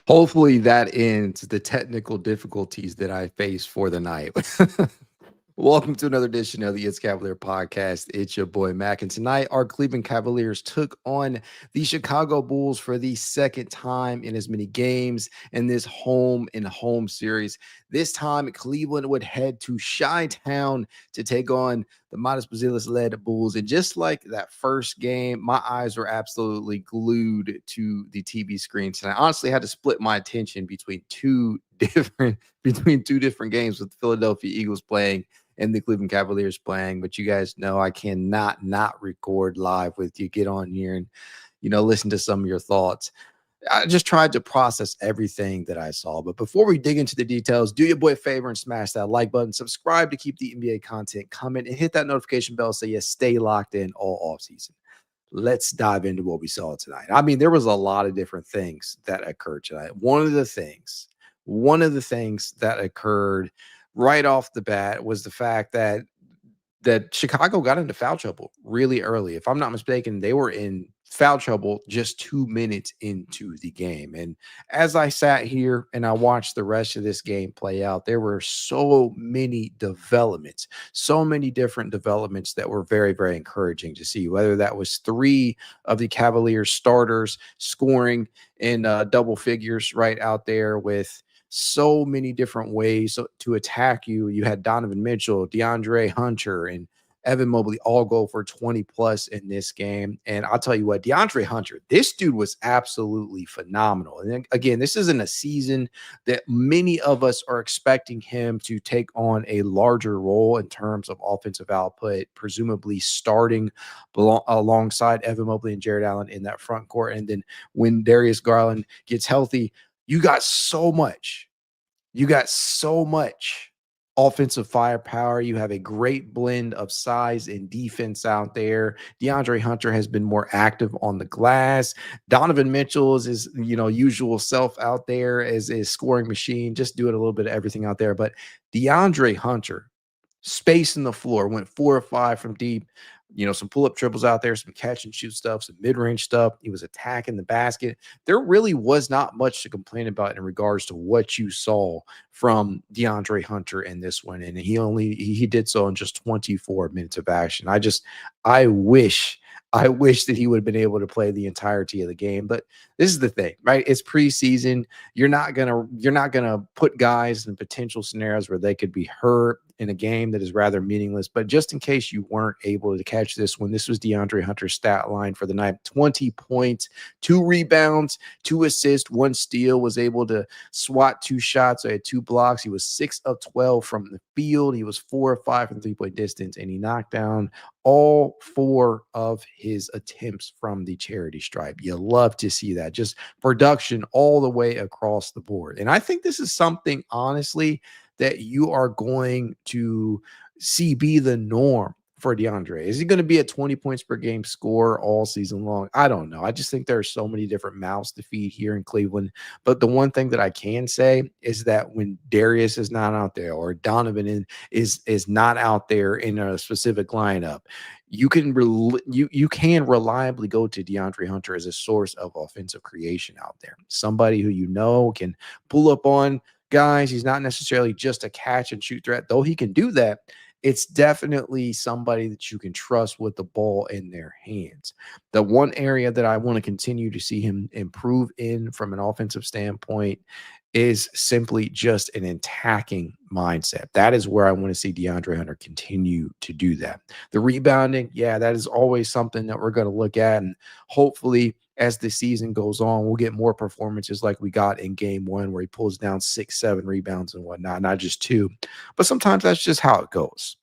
Hopefully that ends the technical difficulties that I face for the night. Welcome to another edition of the It's Cavalier podcast. It's your boy Mac. And tonight, our Cleveland Cavaliers took on the Chicago Bulls for the second time in as many games in this home and home series. This time, Cleveland would head to Chi-Town to take on the Midas Bazilis led Bulls. And just like that first game, my eyes were absolutely glued to the TV screens. And I honestly had to split my attention between two different games with the Philadelphia Eagles playing and the Cleveland Cavaliers playing. But you guys know I cannot not record live with you. Get on here and, listen to some of your thoughts. I just tried to process everything that I saw. But before we dig into the details, do your boy a favor and smash that like button. Subscribe to keep the NBA content coming and hit that notification bell so you stay locked in all offseason. Let's dive into what we saw tonight. I mean, there was a lot of different things that occurred tonight. One of the things that occurred right off the bat was the fact that Chicago got into foul trouble really early. If I'm not mistaken, they were in foul trouble just 2 minutes into the game. And as I sat here and I watched the rest of this game play out, there were so many developments, so many different developments that were very, very encouraging to see, whether that was 3 of the Cavaliers starters scoring in double figures right out there with so many different ways to attack you. You had Donovan Mitchell, DeAndre Hunter, and Evan Mobley all go for 20 plus in this game. And I'll tell you what, DeAndre Hunter, this dude was absolutely phenomenal. And then, again, this isn't a season that many of us are expecting him to take on a larger role in terms of offensive output, presumably starting alongside Evan Mobley and Jarrett Allen in that front court. And then when Darius Garland gets healthy, you got so much offensive firepower. You have a great blend of size and defense out there. DeAndre Hunter has been more active on the glass. Donovan Mitchell is his, usual self out there as a scoring machine, just doing a little bit of everything out there. But DeAndre Hunter, spacing the floor, went 4 or 5 from deep. Some pull-up triples out there, some catch and shoot stuff, some mid-range stuff. He was attacking the basket. There really was not much to complain about in regards to what you saw from DeAndre Hunter in this one. And he did so in just 24 minutes of action. I wish that he would have been able to play the entirety of the game. But this is the thing, right? It's preseason. You're not gonna put guys in potential scenarios where they could be hurt in a game that is rather meaningless. But just in case you weren't able to catch this one, this was DeAndre Hunter's stat line for the night: 20 points, 2 rebounds, 2 assists, 1 steal. Was able to swat 2 shots. I had 2 blocks. He was 6 of 12 from the field. He was 4 of 5 from 3-point distance, and he knocked down all 4 of his attempts from the charity stripe. You love to see that. Just production all the way across the board. And I think this is something, honestly, that you are going to see be the norm for DeAndre. Is he going to be a 20 points per game scorer all season long? I don't know. I just think there are so many different mouths to feed here in Cleveland. But the one thing that I can say is that when Darius is not out there or Donovan is not out there in a specific lineup, you can reliably go to DeAndre Hunter as a source of offensive creation out there. Somebody who can pull up on guys. He's not necessarily just a catch and shoot threat, though he can do that. It's definitely somebody that you can trust with the ball in their hands. The one area that I want to continue to see him improve in from an offensive standpoint is simply just an attacking mindset. That is where I want to see DeAndre Hunter continue to do that. The rebounding, that is always something that we're going to look at. And hopefully, as the season goes on, we'll get more performances like we got in game 1, where he pulls down 6, 7 rebounds and whatnot, not just 2. But sometimes that's just how it goes.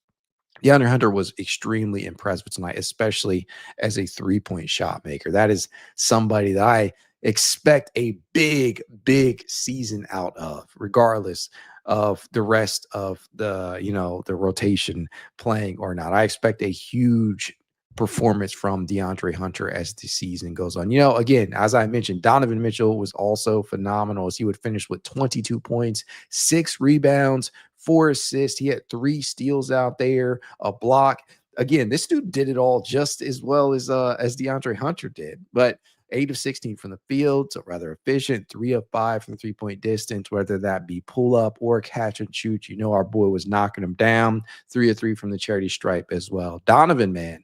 DeAndre Hunter was extremely impressive tonight, especially as a 3-point shot maker. That is somebody that I expect a big, big season out of, regardless of the rest of the rotation playing or not. I expect a huge performance from DeAndre Hunter as the season goes on. Again, as I mentioned, Donovan Mitchell was also phenomenal, as he would finish with 22 points, 6 rebounds, 4 assists. He had 3 steals out there, a block. again, this dude did it all just as well as DeAndre Hunter did. But 8 of 16 from the field, so rather efficient. 3 of 5 from 3-point distance, whether that be pull up or catch and shoot. You know, our boy was knocking him down. 3 of 3 from the charity stripe as well. Donovan, man.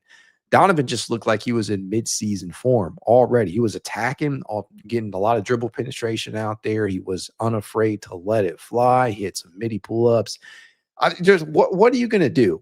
Donovan just looked like he was in midseason form already. He was attacking, getting a lot of dribble penetration out there. He was unafraid to let it fly. He had some midi pull-ups. Just what are you going to do?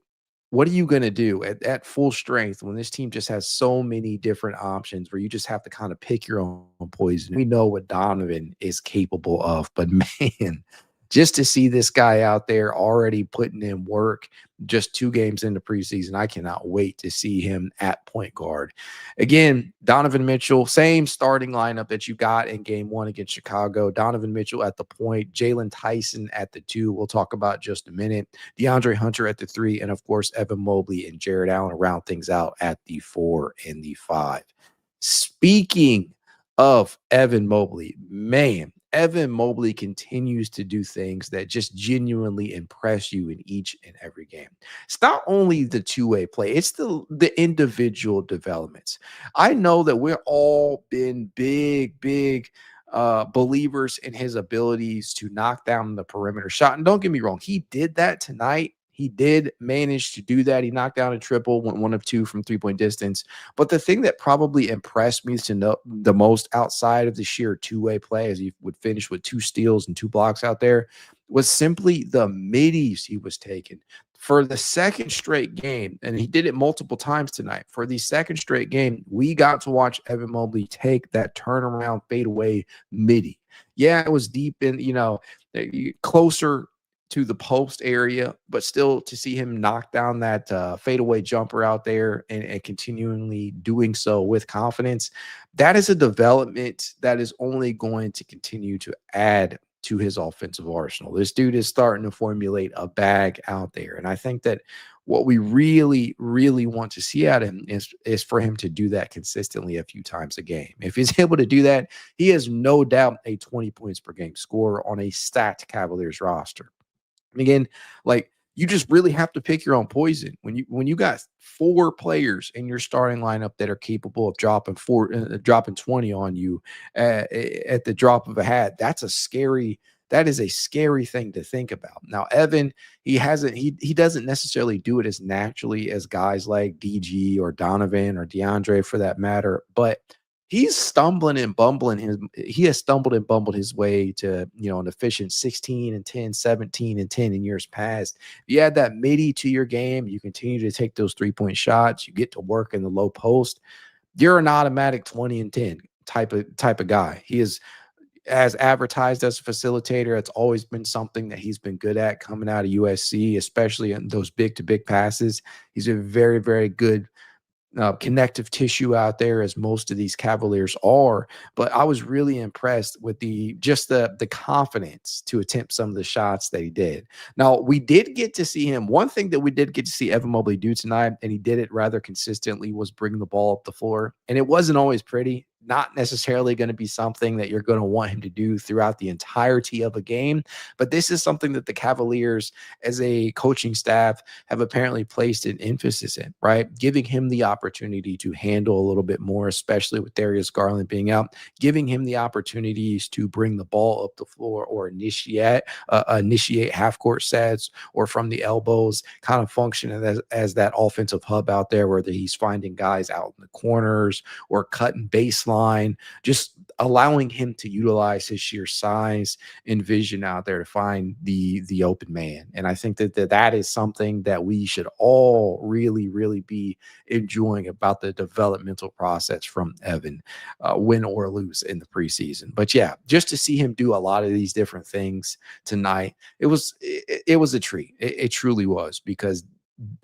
What are you going to do at full strength when this team just has so many different options where you just have to kind of pick your own poison? We know what Donovan is capable of, but man, just to see this guy out there already putting in work just 2 games into preseason, I cannot wait to see him at point guard. Again, Donovan Mitchell, same starting lineup that you got in game 1 against Chicago. Donovan Mitchell at the point, Jalen Tyson at the 2. We'll talk about just a minute. DeAndre Hunter at the 3, and of course, Evan Mobley and Jarrett Allen round things out at the 4 and the 5. Speaking of Evan Mobley, man, Evan Mobley continues to do things that just genuinely impress you in each and every game. It's not only the two-way play, it's the individual developments. I know that we're all been big believers in his abilities to knock down the perimeter shot. And don't get me wrong, he did that tonight. He did manage to do that. He knocked down a triple, went 1 of 2 from 3-point distance. But the thing that probably impressed me to know the most outside of the sheer two-way play, as he would finish with 2 steals and 2 blocks out there, was simply the middies he was taking. For the second straight game, and he did it multiple times tonight, for the second straight game, we got to watch Evan Mobley take that turnaround fadeaway midi. Yeah, it was deep in, closer to the post area, but still to see him knock down that fadeaway jumper out there and continually doing so with confidence, that is a development that is only going to continue to add to his offensive arsenal. This dude is starting to formulate a bag out there. And I think that what we really, really want to see out of him is for him to do that consistently a few times a game. If he's able to do that, he is no doubt a 20 points per game scorer on a stacked Cavaliers roster. And again, like, you just really have to pick your own poison. When you got 4 players in your starting lineup that are capable of dropping 20 on you at the drop of a hat, that is a scary thing to think about. Now, Evan, he doesn't necessarily do it as naturally as guys like DG or Donovan or DeAndre for that matter, but he has stumbled and bumbled his way to, an efficient 16 and 10, 17 and 10 in years past. If you add that midi to your game, you continue to take those 3-point shots, you get to work in the low post, you're an automatic 20 and 10 type of guy. He is, as advertised as a facilitator, it's always been something that he's been good at coming out of USC, especially in those big-to-big passes. He's a very, very good connective tissue out there, as most of these Cavaliers are. But I was really impressed with the confidence to attempt some of the shots that he did. Now, we did get to see him. One thing that we did get to see Evan Mobley do tonight, and he did it rather consistently, was bring the ball up the floor. And it wasn't always pretty. Not necessarily going to be something that you're going to want him to do throughout the entirety of a game. But this is something that the Cavaliers, as a coaching staff, have apparently placed an emphasis in, right? Giving him the opportunity to handle a little bit more, especially with Darius Garland being out, giving him the opportunities to bring the ball up the floor or initiate half-court sets, or from the elbows, kind of function as that offensive hub out there, whether he's finding guys out in the corners or cutting baseline, just allowing him to utilize his sheer size and vision out there to find the open man. And I think that is something that we should all really, really be enjoying about the developmental process from Evan, win or lose in the preseason. But yeah, just to see him do a lot of these different things tonight, it was a treat. It truly was, because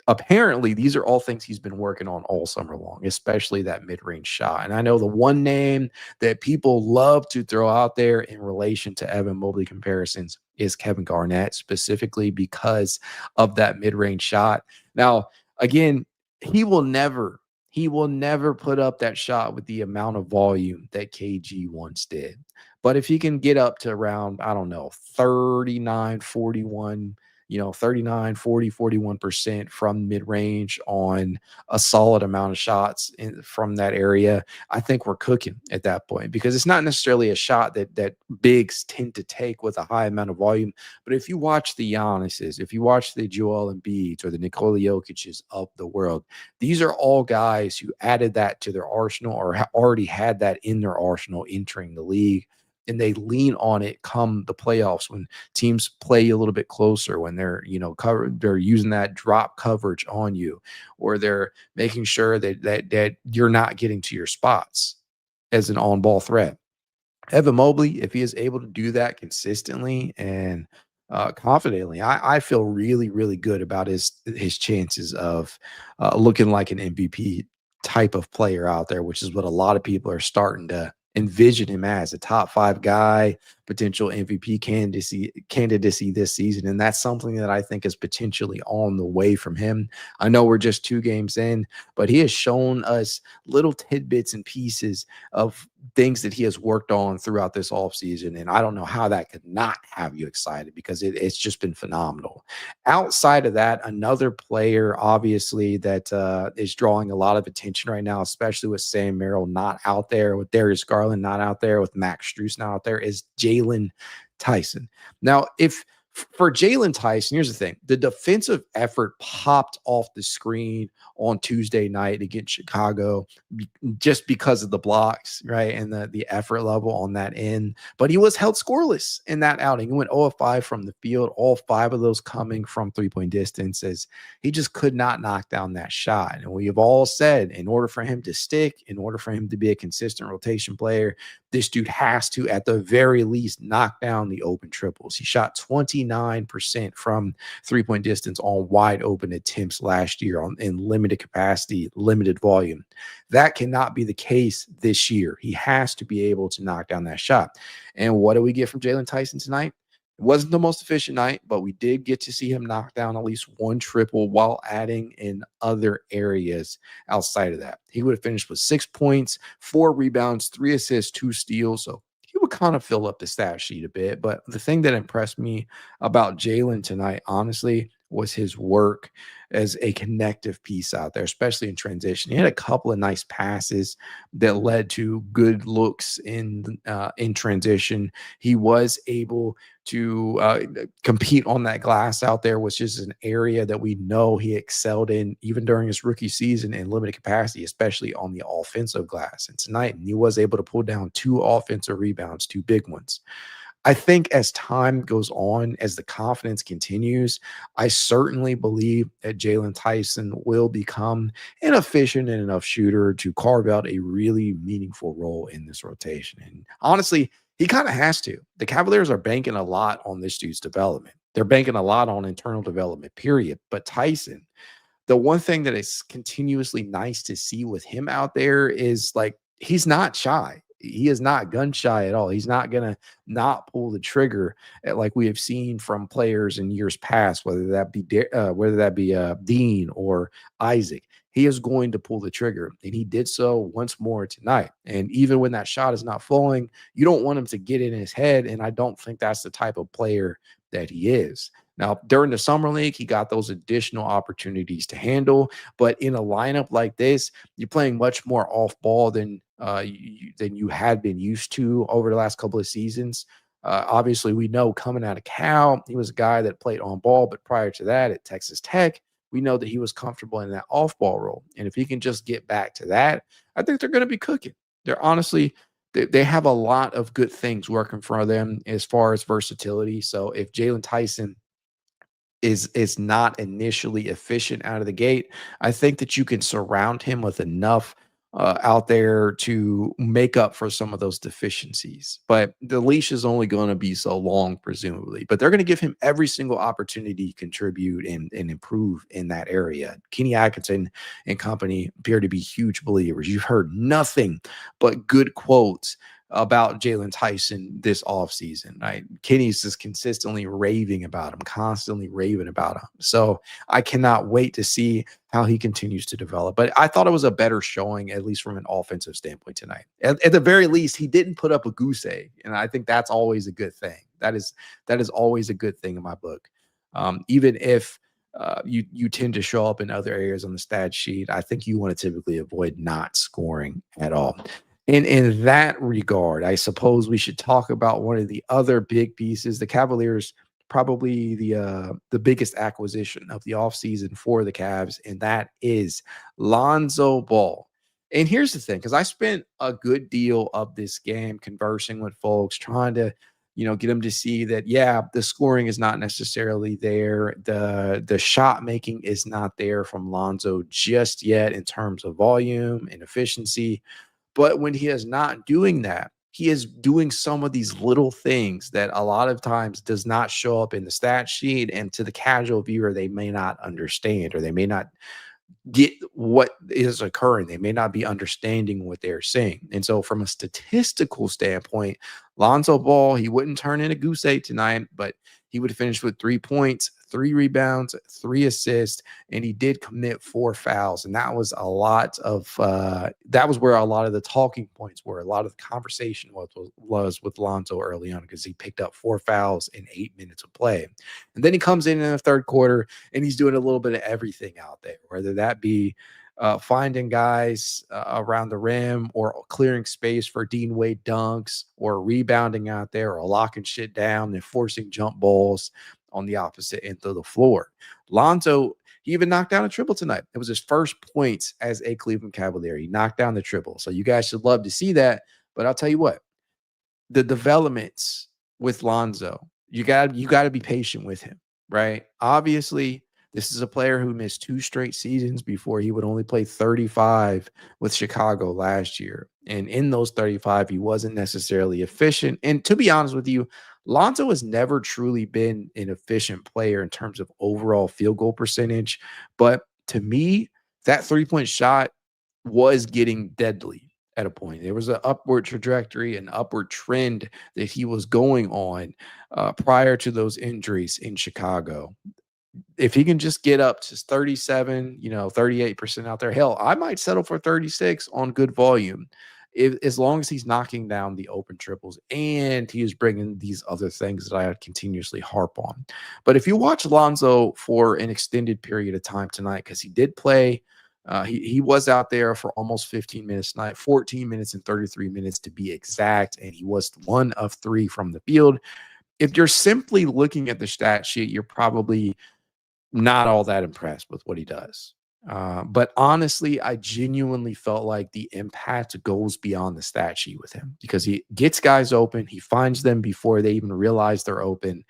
apparently these are all things he's been working on all summer long, especially that mid-range shot. And I know the one name that people love to throw out there in relation to Evan Mobley comparisons is Kevin Garnett, specifically because of that mid-range shot. Now, again, he will never put up that shot with the amount of volume that KG once did. But if he can get up to around, I don't know, 39, 41, 39, 40, 41% from mid-range on a solid amount of shots from that area, I think we're cooking at that point, because it's not necessarily a shot that bigs tend to take with a high amount of volume. But if you watch the Giannis's, if you watch the Joel Embiid's or the Nikola Jokic's of the world, these are all guys who added that to their arsenal, or already had that in their arsenal entering the league. And they lean on it come the playoffs, when teams play a little bit closer, when they're, they're using that drop coverage on you, or they're making sure that you're not getting to your spots as an on-ball threat. Evan Mobley, if he is able to do that consistently and confidently, I feel really, really good about his chances of looking like an MVP type of player out there, which is what a lot of people are starting to envision him as, a top 5 guy, potential MVP candidacy this season. And that's something that I think is potentially on the way from him. I know we're just 2 games in, but he has shown us little tidbits and pieces of things that he has worked on throughout this offseason. And I don't know how that could not have you excited, because it's just been phenomenal. Outside of that, another player, obviously, that is drawing a lot of attention right now, especially with Sam Merrill not out there, with Darius Garland not out there, with Max Strus not out there, is Jalen Tyson. Now, for Jalen Tyson, here's the thing. The defensive effort popped off the screen on Tuesday night against Chicago just because of the blocks, right? And the effort level on that end. But he was held scoreless in that outing. He went 0 of 5 from the field, all 5 of those coming from 3-point distance, as he just could not knock down that shot. And we have all said, in order for him to stick, in order for him to be a consistent rotation player, this dude has to, at the very least, knock down the open triples. He shot 29% from 3-point distance on wide open attempts last year in limited capacity, limited volume. That cannot be the case this year. He has to be able to knock down that shot. And what do we get from Jalen Tyson tonight? It wasn't the most efficient night, but we did get to see him knock down at least 1 triple while adding in other areas outside of that. He would have finished with 6 points, 4 rebounds, 3 assists, 2 steals. So he would kind of fill up the stat sheet a bit. But the thing that impressed me about Jalen tonight, honestly, was his work as a connective piece out there, especially in transition. He had a couple of nice passes that led to good looks in transition. He was able to compete on that glass out there, which is an area that we know he excelled in even during his rookie season in limited capacity, especially on the offensive glass. And tonight, he was able to pull down 2 offensive rebounds, 2 big ones. I think as time goes on, as the confidence continues, I certainly believe that Jalen Tyson will become an efficient and enough shooter to carve out a really meaningful role in this rotation. And honestly, he kind of has to. The Cavaliers are banking a lot on this dude's development. They're banking a lot on internal development, period. But Tyson, the one thing that is continuously nice to see with him out there is, like, he's not shy. He is not gun shy at all. He's not going to not pull the trigger like we have seen from players in years past, whether that be Dean or Isaac. He is going to pull the trigger, and he did so once more tonight. And even when that shot is not falling, you don't want him to get in his head, and I don't think that's the type of player that he is. Now, during the summer league, he got those additional opportunities to handle, but in a lineup like this, you're playing much more off ball than you had been used to over the last couple of seasons. Obviously, we know coming out of Cal, he was a guy that played on ball, but prior to that at Texas Tech, we know that he was comfortable in that off ball role. And if he can just get back to that, I think they're going to be cooking. They're honestly, they have a lot of good things working for them as far as versatility. So if Jalen Tyson is not initially efficient out of the gate, I think that you can surround him with enough out there to make up for some of those deficiencies. But the leash is only going to be so long, presumably. But they're going to give him every single opportunity to contribute and improve in that area. Kenny Atkinson and company appear to be huge believers. You've heard nothing but good quotes about Jalen Tyson this offseason, right? Kenny's just consistently raving about him, constantly raving about him. So I cannot wait to see how he continues to develop. But I thought it was a better showing, at least from an offensive standpoint tonight. At the very least, he didn't put up a goose egg, and I think that's always a good thing. That is always a good thing in my book. Even if you tend to show up in other areas on the stat sheet, I think you want to typically avoid not scoring at all. And in that regard, I suppose we should talk about one of the other big pieces. The Cavaliers, probably the biggest acquisition of the offseason for the Cavs, and that is Lonzo Ball. And here's the thing, because I spent a good deal of this game conversing with folks, trying to get them to see that, yeah, the scoring is not necessarily there. The shot making is not there from Lonzo just yet in terms of volume and efficiency. But when he is not doing that, he is doing some of these little things that a lot of times does not show up in the stat sheet. And to the casual viewer, they may not understand, or they may not get what is occurring. They may not be understanding what they're seeing. And so, from a statistical standpoint, Lonzo Ball, he wouldn't turn in a goose egg tonight, but he would finish with 3 points, 3 rebounds, 3 assists, and he did commit 4 fouls. And that was a lot of that was where a lot of the talking points were. A lot of the conversation was with Lonzo early on, because he picked up 4 fouls in 8 minutes of play. And then he comes in the third quarter and he's doing a little bit of everything out there, whether that be finding guys around the rim, or clearing space for Dean Wade dunks, or rebounding out there, or locking shit down and forcing jump balls on the opposite end of the floor. Lonzo, he even knocked down a triple tonight. It was his first points as a Cleveland Cavalier. He knocked down the triple. So you guys should love to see that. But I'll tell you what, the developments with Lonzo, you got to be patient with him, right? Obviously, this is a player who missed 2 straight seasons before he would only play 35 with Chicago last year. And in those 35, he wasn't necessarily efficient. And to be honest with you, Lonzo has never truly been an efficient player in terms of overall field goal percentage. But to me, that 3-point shot was getting deadly at a point. There was an upward trajectory, an upward trend that he was going on prior to those injuries in Chicago. If he can just get up to 37, 38% out there, hell, I might settle for 36 on good volume, as long as he's knocking down the open triples and he is bringing these other things that I continuously harp on. But if you watch Lonzo for an extended period of time tonight, because he did play, he was out there for almost 15 minutes tonight, 14 minutes and 33 minutes to be exact, and he was 1 of 3 from the field. If you're simply looking at the stat sheet, you're probably not all that impressed with what he does. But honestly, I genuinely felt like the impact goes beyond the stat sheet with him, because he gets guys open. He finds them before they even realize they're open.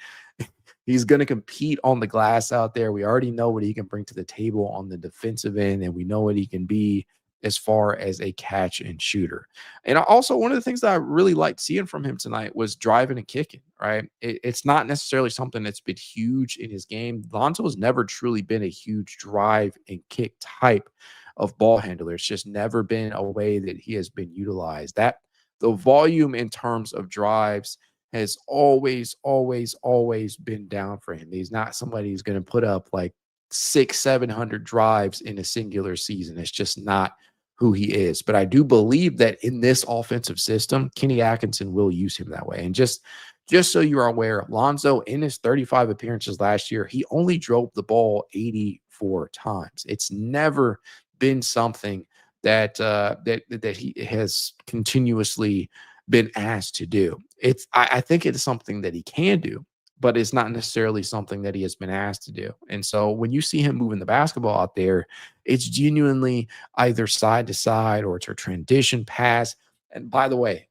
He's going to compete on the glass out there. We already know what he can bring to the table on the defensive end, and we know what he can be as far as a catch and shooter. And also, one of the things that I really liked seeing from him tonight was driving and kicking, right? It's not necessarily something that's been huge in his game. Lonzo has never truly been a huge drive and kick type of ball handler. It's just never been a way that he has been utilized. That the volume in terms of drives has always, always, always been down for him. He's not somebody who's going to put up like 600-700 drives in a singular season. It's just not who he is. But I do believe that in this offensive system, Kenny Atkinson will use him that way. And just so you are aware, Lonzo, in his 35 appearances last year, he only drove the ball 84 times. It's never been something that that he has continuously been asked to do. I think it is something that he can do, but it's not necessarily something that he has been asked to do. And so when you see him moving the basketball out there, it's genuinely either side to side, or it's a transition pass. And by the way,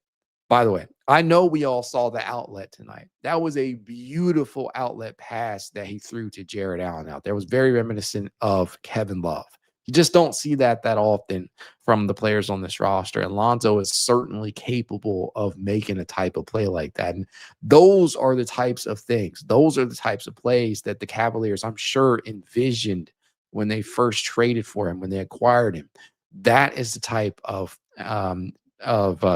I know we all saw the outlet tonight. That was a beautiful outlet pass that he threw to Jarrett Allen out there. It was very reminiscent of Kevin Love. You just don't see that often from the players on this roster. And Lonzo is certainly capable of making a type of play like that. And those are the types of things. Those are the types of plays that the Cavaliers, I'm sure, envisioned when they first traded for him, when they acquired him. That is the type of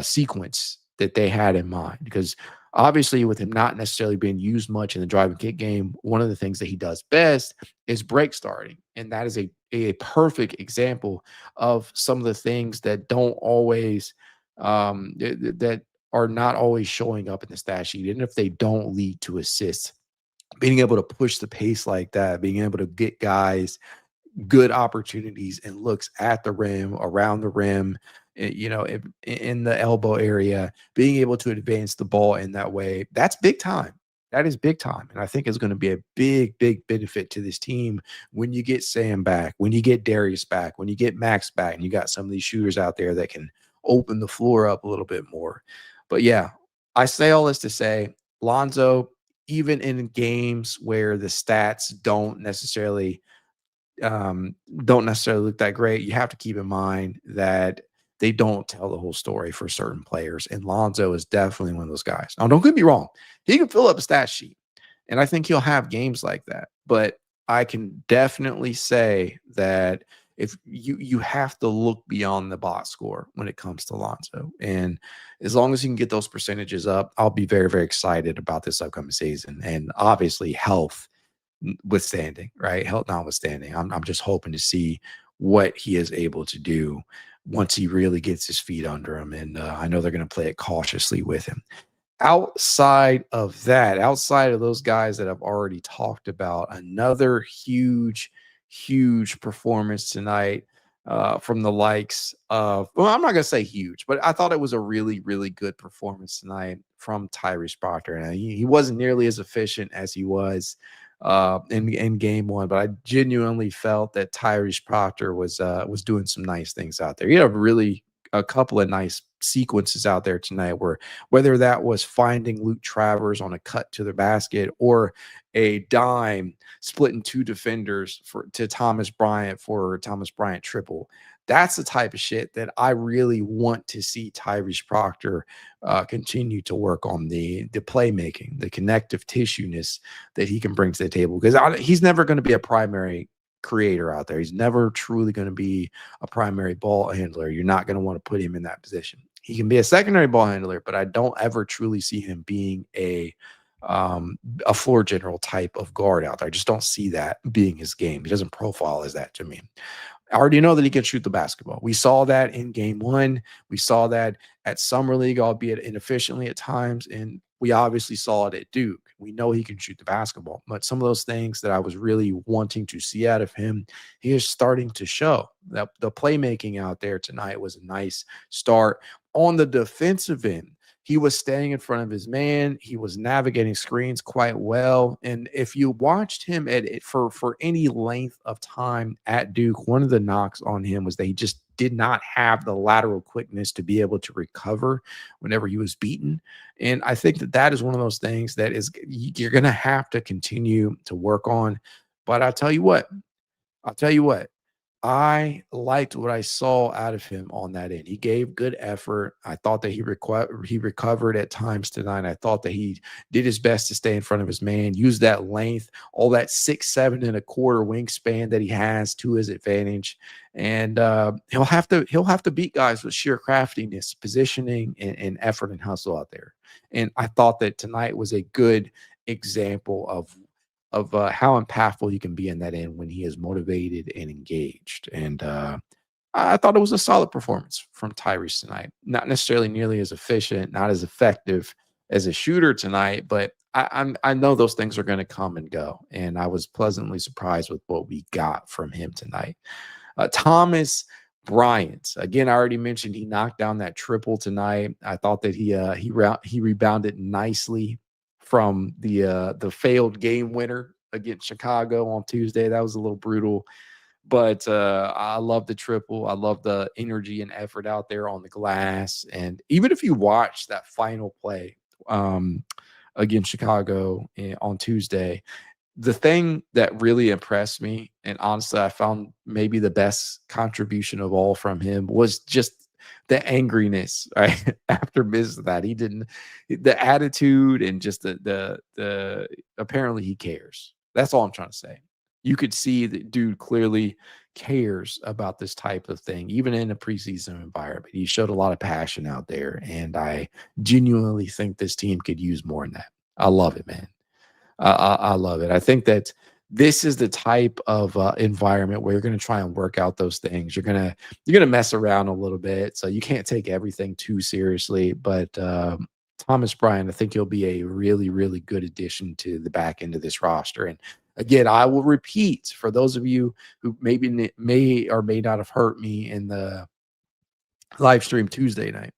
sequence that they had in mind, because obviously with him not necessarily being used much in the drive and kick game, one of the things that he does best is break starting. And that is a perfect example of some of the things that don't always that are not always showing up in the stat sheet, even if they don't lead to assists. being able to push the pace like that, being able to get guys good opportunities and looks at the rim, around the rim, in the elbow area, being able to advance the ball in that way, that's big time. That is big time. And I think it's going to be a big, big benefit to this team when you get Sam back, when you get Darius back, when you get Max back, and you got some of these shooters out there that can open the floor up a little bit more. But yeah, I say all this to say Lonzo, even in games where the stats don't necessarily look that great, you have to keep in mind that they don't tell the whole story for certain players. And Lonzo is definitely one of those guys. Now, don't get me wrong. He can fill up a stat sheet. And I think he'll have games like that. But I can definitely say that if you have to look beyond the box score when it comes to Lonzo. And as long as you can get those percentages up, I'll be very, very excited about this upcoming season. And obviously health withstanding, right? Health notwithstanding. I'm just hoping to see what he is able to do once he really gets his feet under him. And I know they're going to play it cautiously with him. Outside of that, outside of those guys that I've already talked about, another huge, huge performance tonight from the likes of, well, I'm not going to say huge, but I thought it was a really, really good performance tonight from Tyrese Proctor. And he wasn't nearly as efficient as he was in game one, but I genuinely felt that Tyrese Proctor was doing some nice things out there. He had a couple of nice sequences out there tonight where whether that was finding Luke Travers on a cut to the basket or a dime splitting two defenders to Thomas Bryant for a Thomas Bryant triple. That's the type of shit that I really want to see Tyrese Proctor continue to work on, the playmaking, the connective tissueness that he can bring to the table, because he's never going to be a primary creator out there. He's never truly going to be a primary ball handler. You're not going to want to put him in that position. He can be a secondary ball handler, but I don't ever truly see him being a floor general type of guard out there. I just don't see that being his game. He doesn't profile as that to me. I already know that he can shoot the basketball. We saw that in game one. We saw that at Summer League, albeit inefficiently at times. And we obviously saw it at Duke. We know he can shoot the basketball. But some of those things that I was really wanting to see out of him, he is starting to show. That the playmaking out there tonight was a nice start. On the defensive end, he was staying in front of his man. He was navigating screens quite well. And if you watched him for any length of time at Duke, one of the knocks on him was that he just did not have the lateral quickness to be able to recover whenever he was beaten. And I think that is one of those things that you're going to have to continue to work on. But I'll tell you what, I liked what I saw out of him on that end. He gave good effort. I thought that he recovered at times tonight. I thought that he did his best to stay in front of his man, use that length, all that 6'7" and a quarter wingspan that he has to his advantage. And he'll have to beat guys with sheer craftiness, positioning, and effort and hustle out there. And I thought that tonight was a good example of how impactful he can be in that end when he is motivated and engaged. And I thought it was a solid performance from Tyrese tonight. Not necessarily nearly as efficient, not as effective as a shooter tonight, but I know those things are going to come and go. And I was pleasantly surprised with what we got from him tonight. Thomas Bryant, again, I already mentioned he knocked down that triple tonight. I thought that he rebounded nicely from the failed game winner against Chicago on Tuesday. That was a little brutal, but I love the triple. I love the energy and effort out there on the glass. And even if you watch that final play against Chicago on Tuesday, the thing that really impressed me, and honestly, I found maybe the best contribution of all from him, was just the angriness, right? After missing that, the attitude and just the apparently he cares. That's all I'm trying to say. You could see that dude clearly cares about this type of thing, even in a preseason environment. He showed a lot of passion out there, and I genuinely think this team could use more in that. I love it, man. I love it. I think that this is the type of environment where you're going to try and work out those things. You're going to mess around a little bit, so you can't take everything too seriously. But Thomas Bryant, I think he'll be a really, really good addition to the back end of this roster. And again, I will repeat for those of you who maybe may or may not have heard me in the live stream Tuesday night.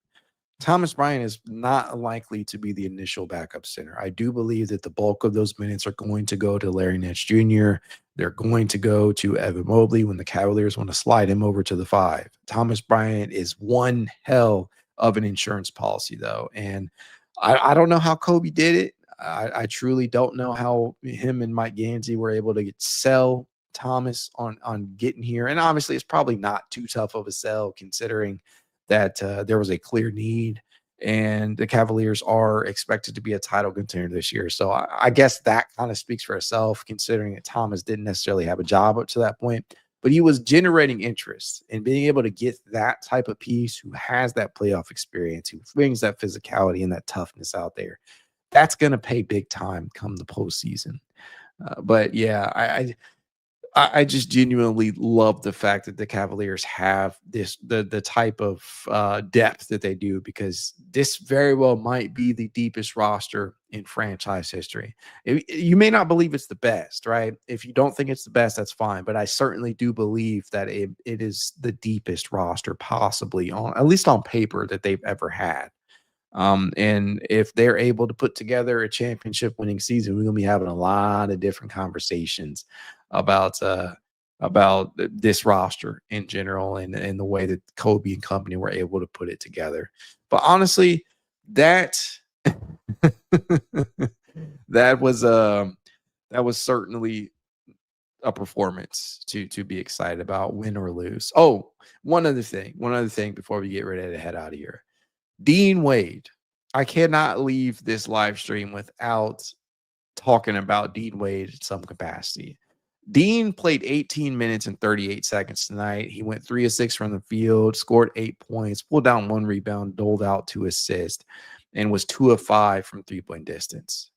Thomas Bryant is not likely to be the initial backup center. I do believe that the bulk of those minutes are going to go to Larry Nance Jr. They're going to go to Evan Mobley when the Cavaliers want to slide him over to the 5. Thomas Bryant is one hell of an insurance policy, though. And I don't know how Kobe did it. I truly don't know how him and Mike Gansey were able to sell Thomas on getting here. And obviously, it's probably not too tough of a sell considering that there was a clear need, and the Cavaliers are expected to be a title contender this year. So I guess that kind of speaks for itself, considering that Thomas didn't necessarily have a job up to that point, but he was generating interest, and being able to get that type of piece who has that playoff experience, who brings that physicality and that toughness out there, that's going to pay big time come the postseason. But yeah, I just genuinely love the fact that the Cavaliers have the type of depth that they do, because this very well might be the deepest roster in franchise history. You may not believe it's the best, right? If you don't think it's the best, that's fine. But I certainly do believe that it is the deepest roster possibly, on at least on paper, that they've ever had. And if they're able to put together a championship winning season, we're gonna be having a lot of different conversations about this roster in general, and the way that Kobe and company were able to put it together. But honestly, that that was certainly a performance to be excited about, win or lose. Oh, one other thing before we get ready to head out of here. Dean Wade. I cannot leave this live stream without talking about Dean Wade in some capacity. Dean played 18 minutes and 38 seconds tonight. He went 3 of 6 from the field, scored 8 points, pulled down 1 rebound, doled out 2 assists, and was 2 of 5 from three-point distance.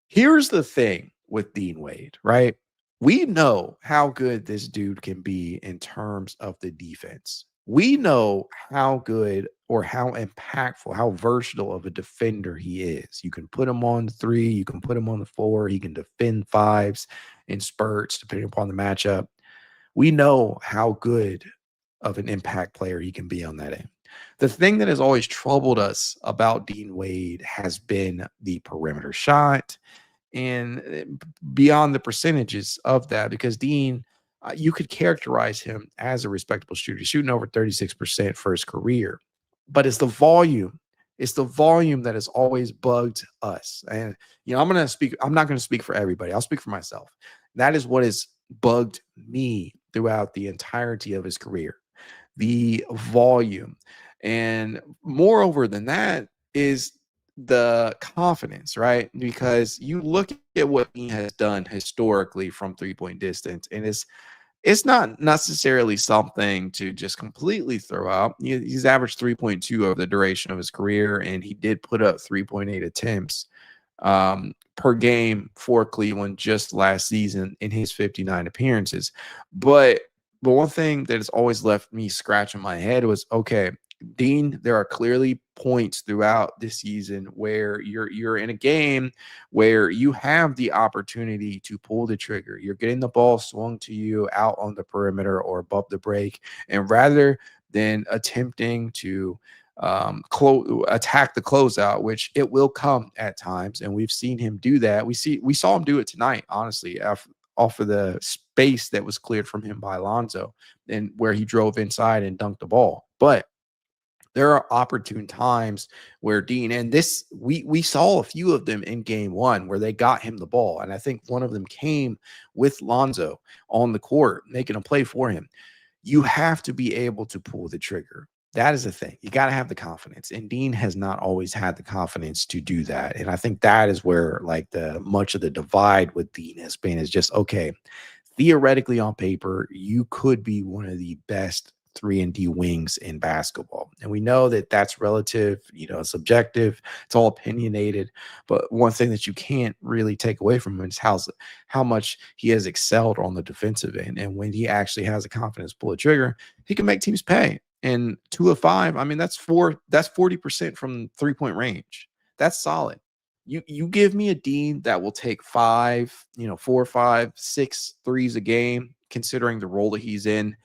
Here's the thing with Dean Wade, right? We know how good this dude can be in terms of the defense. We know how good or how impactful, how versatile of a defender he is. You can put him on the 3, you can put him on the 4, he can defend 5s in spurts depending upon the matchup. We know how good of an impact player he can be on that end. The thing that has always troubled us about Dean Wade has been the perimeter shot, and beyond the percentages of that, because Dean, you could characterize him as a respectable shooter, shooting over 36% for his career. But it's the volume. It's the volume that has always bugged us. And, I'm going to speak. I'm not going to speak for everybody. I'll speak for myself. That is what has bugged me throughout the entirety of his career. The volume. And moreover than that is the confidence, right? Because you look at what he has done historically from three-point distance, and it's not necessarily something to just completely throw out. He's averaged 3.2 over the duration of his career, and he did put up 3.8 attempts per game for Cleveland just last season in his 59 appearances. But the one thing that has always left me scratching my head was, okay, Dean, there are clearly points throughout this season where you're in a game where you have the opportunity to pull the trigger. You're getting the ball swung to you out on the perimeter or above the break, and rather than attempting to attack the closeout, which it will come at times, and we've seen him do that. We saw him do it tonight, honestly, off of the space that was cleared from him by Lonzo, and where he drove inside and dunked the ball. But there are opportune times where Dean, and this we saw a few of them in game 1 where they got him the ball. And I think one of them came with Lonzo on the court, making a play for him. You have to be able to pull the trigger. That is the thing. You got to have the confidence. And Dean has not always had the confidence to do that. And I think that is where much of the divide with Dean has been, is just, okay, theoretically on paper, you could be one of the best 3-and-D wings in basketball. And we know that that's relative, subjective, it's all opinionated. But one thing that you can't really take away from him is how much he has excelled on the defensive end. And when he actually has the confidence to pull a trigger, he can make teams pay. And 2 of 5, I mean, that's 40% from 3-point range. That's solid. You give me a Dean that will take 5, 4, 5, 6 threes a game, considering the role that he's in.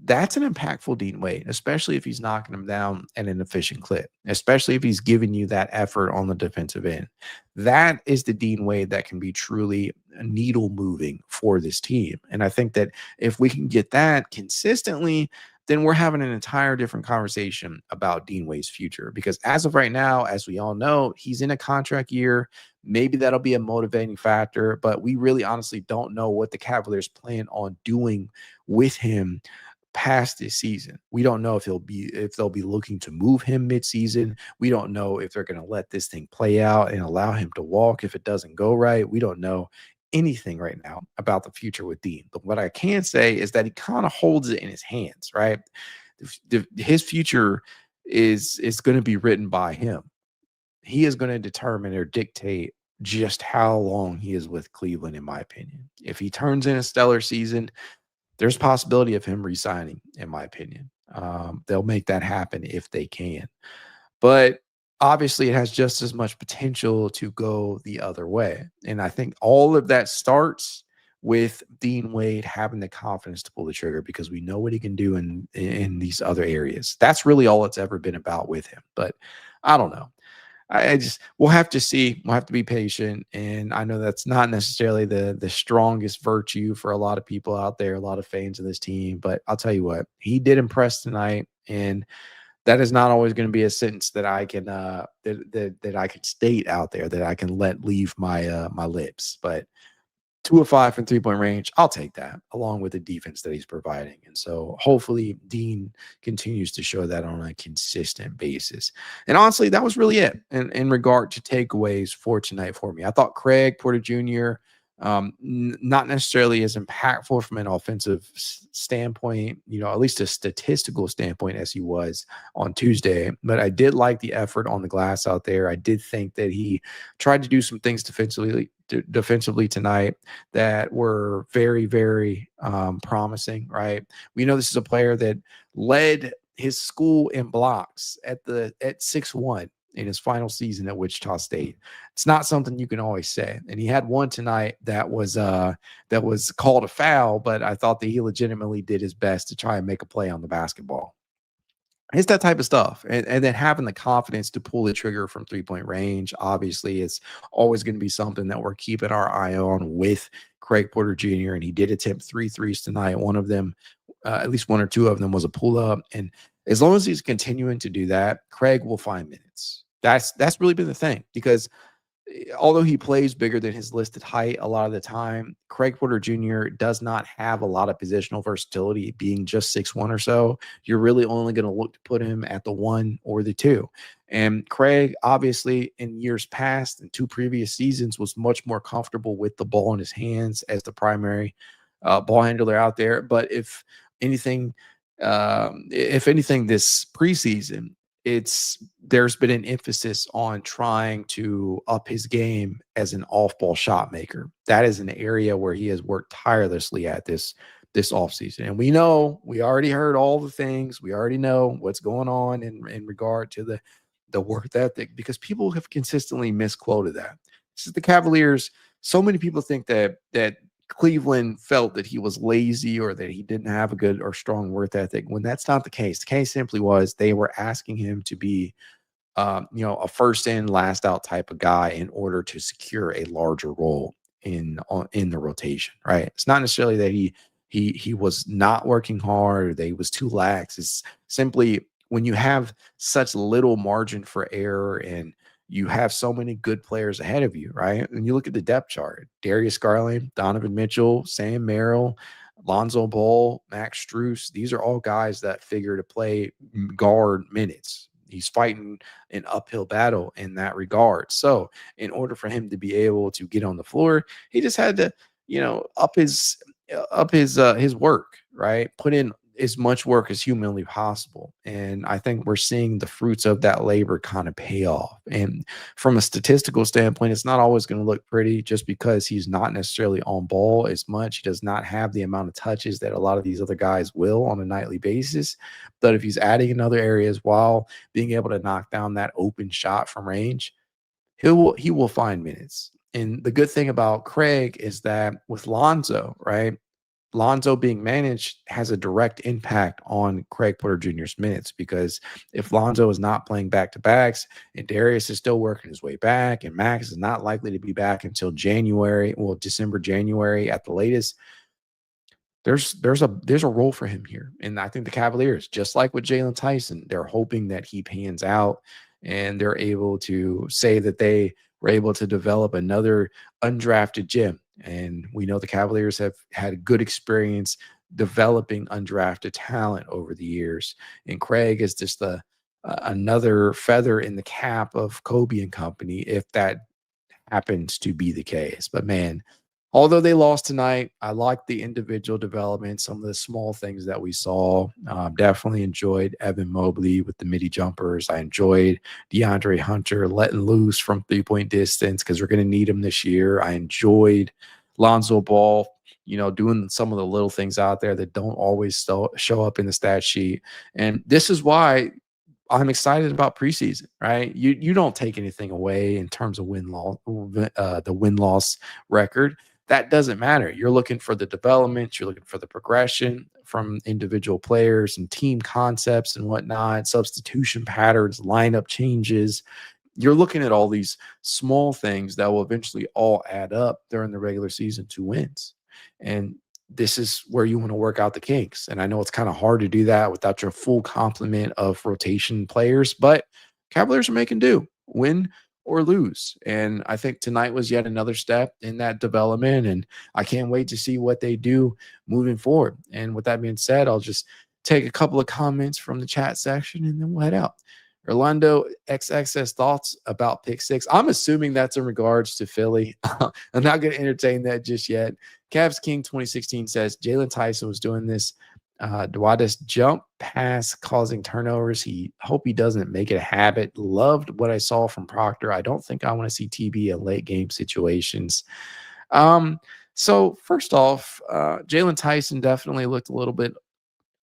That's an impactful Dean Wade, especially if he's knocking them down at an efficient clip, especially if he's giving you that effort on the defensive end. That is the Dean Wade that can be truly needle moving for this team. And I think that if we can get that consistently, then we're having an entire different conversation about Dean Wade's future. Because as of right now, as we all know, he's in a contract year. Maybe that'll be a motivating factor, but we really honestly don't know what the Cavaliers plan on doing with him past this season. We don't know if they'll be looking to move him midseason. We don't know if they're going to let this thing play out and allow him to walk if it doesn't go right. We don't know anything right now about the future with Dean. But what I can say is that he kind of holds it in his hands, right? His future is going to be written by him. He is going to determine or dictate just how long he is with Cleveland, in my opinion. If he turns in a stellar season, there's possibility of him resigning, in my opinion. They'll make that happen if they can. But obviously, it has just as much potential to go the other way. And I think all of that starts with Dean Wade having the confidence to pull the trigger because we know what he can do in these other areas. That's really all it's ever been about with him. But I don't know. I just we'll have to see. We'll have to be patient. And I know that's not necessarily the strongest virtue for a lot of people out there, a lot of fans of this team. But I'll tell you what, he did impress tonight. And that is not always going to be a sentence that I can that I can state out there, that I can let leave my my lips. But 2 of 5 from 3-point range, I'll take that, along with the defense that he's providing. And so hopefully Dean continues to show that on a consistent basis. And honestly, that was really it in regard to takeaways for tonight for me. I thought Craig Porter Jr., not necessarily as impactful from an offensive standpoint, at least a statistical standpoint as he was on Tuesday. But I did like the effort on the glass out there. I did think that he tried to do some things defensively tonight that were very, very promising, right? We know this is a player that led his school in blocks at 6'1" in his final season at Wichita State. It's not something you can always say. And he had one tonight that was called a foul, but I thought that he legitimately did his best to try and make a play on the basketball. It's that type of stuff. And then having the confidence to pull the trigger from 3-point range, obviously, it's always going to be something that we're keeping our eye on with Craig Porter Jr. And he did attempt 3 threes tonight. One of them, at least 1 or 2 of them, was a pull-up. And as long as he's continuing to do that, Craig will find minutes. That's really been the thing, because although he plays bigger than his listed height a lot of the time, Craig Porter Jr. does not have a lot of positional versatility, being just 6'1" or so. You're really only going to look to put him at the 1 or the 2. And Craig, obviously, in years past, in 2 previous seasons, was much more comfortable with the ball in his hands as the primary ball handler out there. But if anything, this preseason, there's been an emphasis on trying to up his game as an off-ball shot maker. That is an area where he has worked tirelessly at this offseason. And we already heard all the things. We already know what's going on in regard to the work ethic, because people have consistently misquoted that. This is the Cavaliers. So many people think that Cleveland felt that he was lazy or that he didn't have a good or strong work ethic, when that's not the case. The case simply was they were asking him to be, a first in, last out type of guy in order to secure a larger role in the rotation, right? It's not necessarily that he was not working hard or that he was too lax. It's simply when you have such little margin for error and you have so many good players ahead of you, right? And you look at the depth chart: Darius, Garland, Donovan Mitchell, Sam Merrill, Lonzo Ball, Max Strus. These are all guys that figure to play guard minutes. He's fighting an uphill battle in that regard. So in order for him to be able to get on the floor, he just had to, up his work, right? Put in as much work as humanly possible. And I think we're seeing the fruits of that labor kind of pay off. And from a statistical standpoint, it's not always going to look pretty just because he's not necessarily on ball as much. He does not have the amount of touches that a lot of these other guys will on a nightly basis. But if he's adding in other areas while being able to knock down that open shot from range, he will find minutes. And the good thing about Craig is that with Lonzo, right? Lonzo being managed has a direct impact on Craig Porter Jr.'s minutes, because if Lonzo is not playing back to backs and Darius is still working his way back and Max is not likely to be back until January, well, December, January at the latest, there's a role for him here. And I think the Cavaliers, just like with Jalen Tyson, they're hoping that he pans out and they're able to say that they were able to develop another undrafted gem. And we know the Cavaliers have had a good experience developing undrafted talent over the years. And Craig is just another feather in the cap of Kobe and company, if that happens to be the case. But man, although they lost tonight, I like the individual development, some of the small things that we saw. Definitely enjoyed Evan Mobley with the midi jumpers. I enjoyed DeAndre Hunter letting loose from 3-point distance, because we're going to need him this year. I enjoyed Lonzo Ball, doing some of the little things out there that don't always show up in the stat sheet. And this is why I'm excited about preseason, right? You don't take anything away in terms of the win-loss record. That doesn't matter. You're looking for the development, you're looking for the progression from individual players and team concepts and whatnot, substitution patterns, lineup changes. You're looking at all these small things that will eventually all add up during the regular season to wins. And this is where you want to work out the kinks. And I know it's kind of hard to do that without your full complement of rotation players, but Cavaliers are making do, win or lose. And I think tonight was yet another step in that development. And I can't wait to see what they do moving forward. And with that being said, I'll just take a couple of comments from the chat section and then we'll head out. Orlando XX says thoughts about pick 6. I'm assuming that's in regards to Philly. I'm not going to entertain that just yet. Cavs King 2016 says Jalen Tyson was doing this. Do I just jump past causing turnovers? Hope he doesn't make it a habit. Loved what I saw from Proctor. I don't think I want to see TB in late game situations. So first off, Jalen Tyson definitely looked a little bit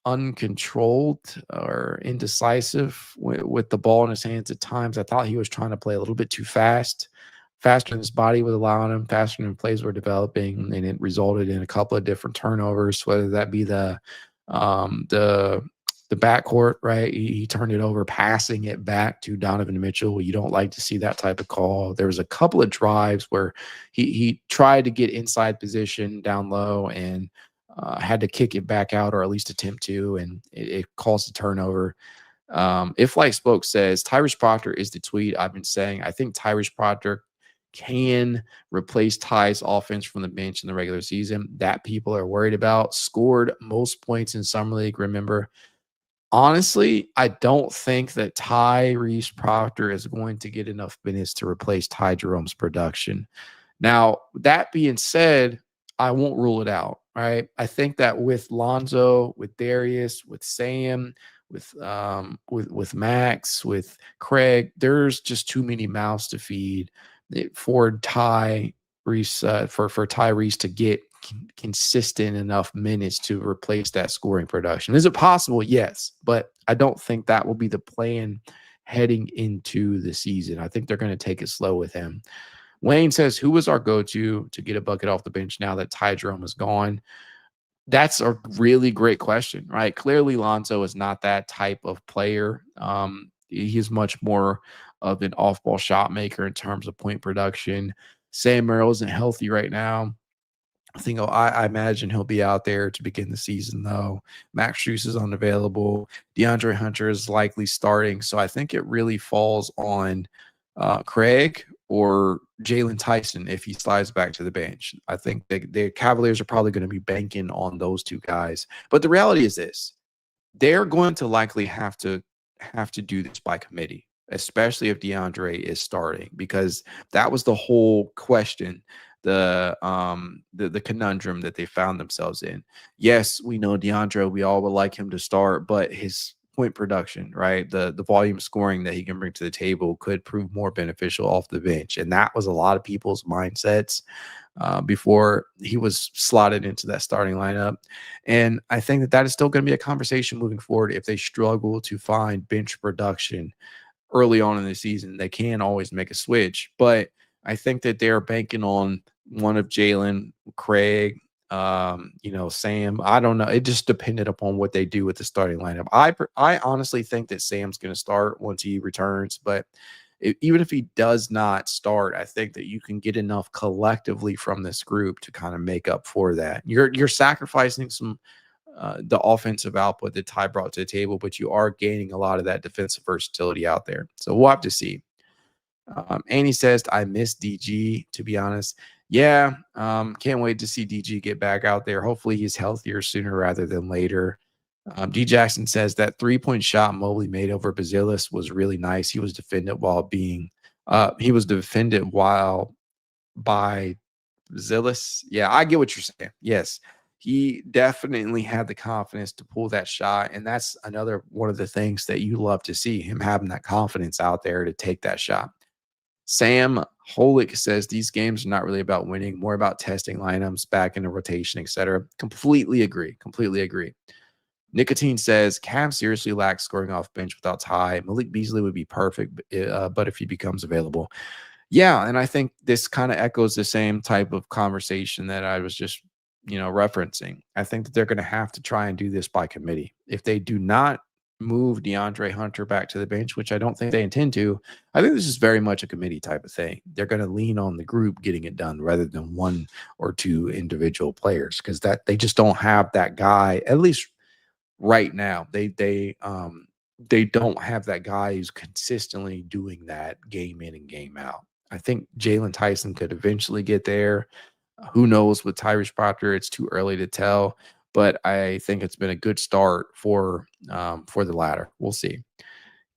uncontrolled or indecisive with the ball in his hands at times. I thought he was trying to play a little bit too fast, faster than his body was allowing him, faster than plays were developing, and it resulted in a couple of different turnovers, whether that be the backcourt, right? He turned it over, passing it back to Donovan Mitchell. You don't like to see that type of call. There was a couple of drives where he tried to get inside position down low and had to kick it back out, or at least attempt to, and it caused a turnover. If Like Spoke says Tyrese Proctor is the tweet I've been saying, I think Tyrese Proctor can replace Ty's offense from the bench in the regular season. That people are worried about. Scored most points in Summer League, remember. Honestly, I don't think that Tyrese Proctor is going to get enough minutes to replace Ty Jerome's production. Now, that being said, I won't rule it out, right? I think that with Lonzo, with Darius, with Sam, with Max, with Craig, there's just too many mouths to feed for Tyrese for Tyrese to get consistent enough minutes to replace that scoring production. Is it possible? Yes, but I don't think that will be the plan heading into the season. I think they're going to take it slow with him. Wayne says, who was our go-to to get a bucket off the bench now that Ty Jerome is gone? That's a really great question, right? Clearly, Lonzo is not that type of player. He's much more of an off-ball shot maker in terms of point production. Sam Merrill isn't healthy right now. I imagine he'll be out there to begin the season, though. Max Strus is unavailable. DeAndre Hunter is likely starting. So I think it really falls on Craig or Jalen Tyson if he slides back to the bench. I think the Cavaliers are probably going to be banking on those two guys. But the reality is this. They're going to likely have to do this by committee, especially if DeAndre is starting, because that was the whole question, the conundrum that they found themselves in. Yes, we know DeAndre, we all would like him to start, but his point production, right? The volume scoring that he can bring to the table could prove more beneficial off the bench. And that was a lot of people's mindsets before he was slotted into that starting lineup. And I think that is still going to be a conversation moving forward if they struggle to find bench production early on in the season. They can always make a switch, but I think that they're banking on one of Jalen, Craig, Sam. I don't know. It just depended upon what they do with the starting lineup. I honestly think that Sam's going to start once he returns, but even if he does not start, I think that you can get enough collectively from this group to kind of make up for that. You're sacrificing some the offensive output that Ty brought to the table, but you are gaining a lot of that defensive versatility out there. So we'll have to see. Annie says, I miss DG, to be honest. Yeah, can't wait to see DG get back out there. Hopefully he's healthier sooner rather than later. D Jackson says that 3-point shot Mobley made over Bazilis was really nice. He was defended while by Bazilis. Yeah, I get what you're saying. Yes, he definitely had the confidence to pull that shot. And that's another one of the things that you love to see, him having that confidence out there to take that shot. Sam Holick says these games are not really about winning, more about testing lineups, back into rotation, etc. Completely agree. Completely agree. Nicotine says Cavs seriously lack scoring off bench without Ty. Malik Beasley would be perfect, but if he becomes available. Yeah, and I think this kind of echoes the same type of conversation that I was just, referencing. I think that they're going to have to try and do this by committee. If they do not move DeAndre Hunter back to the bench, which I don't think they intend to, I think this is very much a committee type of thing. They're going to lean on the group getting it done rather than one or two individual players, because that they just don't have that guy, at least right now. They don't have that guy who's consistently doing that game in and game out. I think Jalen Tyson could eventually get there. Who knows with Tyrese Proctor? It's too early to tell, but I think it's been a good start for the latter. We'll see.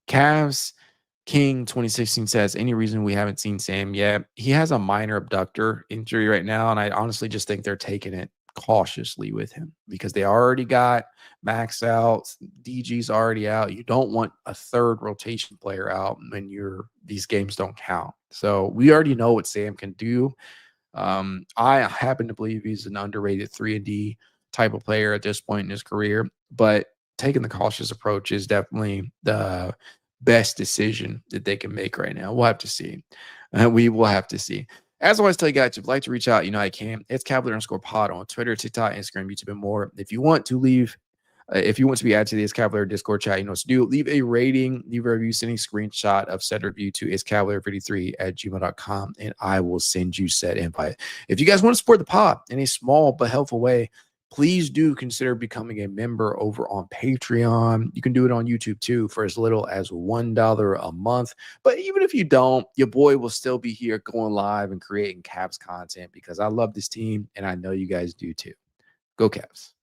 Cavs King 2016 says, any reason we haven't seen Sam yet? He has a minor abductor injury right now, and I honestly just think they're taking it cautiously with him because they already got Max out. DG's already out. You don't want a third rotation player out when these games don't count. So we already know what Sam can do. I happen to believe he's an underrated 3-and-D type of player at this point in his career, but taking the cautious approach is definitely the best decision that they can make right now. We'll have to see. We will have to see. As always, tell you guys, if you'd like to reach out, I can. It's Cavalier_pod on Twitter, TikTok, Instagram, YouTube, and more. If you want to be added to the Cavalier Discord chat, you know what to do. Leave a rating, leave a review, send a screenshot of said review to iscavalier53@gmail.com, and I will send you said invite. If you guys want to support the pod in a small but helpful way, please do consider becoming a member over on Patreon. You can do it on YouTube too for as little as $1 a month. But even if you don't, your boy will still be here going live and creating Cavs content because I love this team and I know you guys do too. Go Cavs.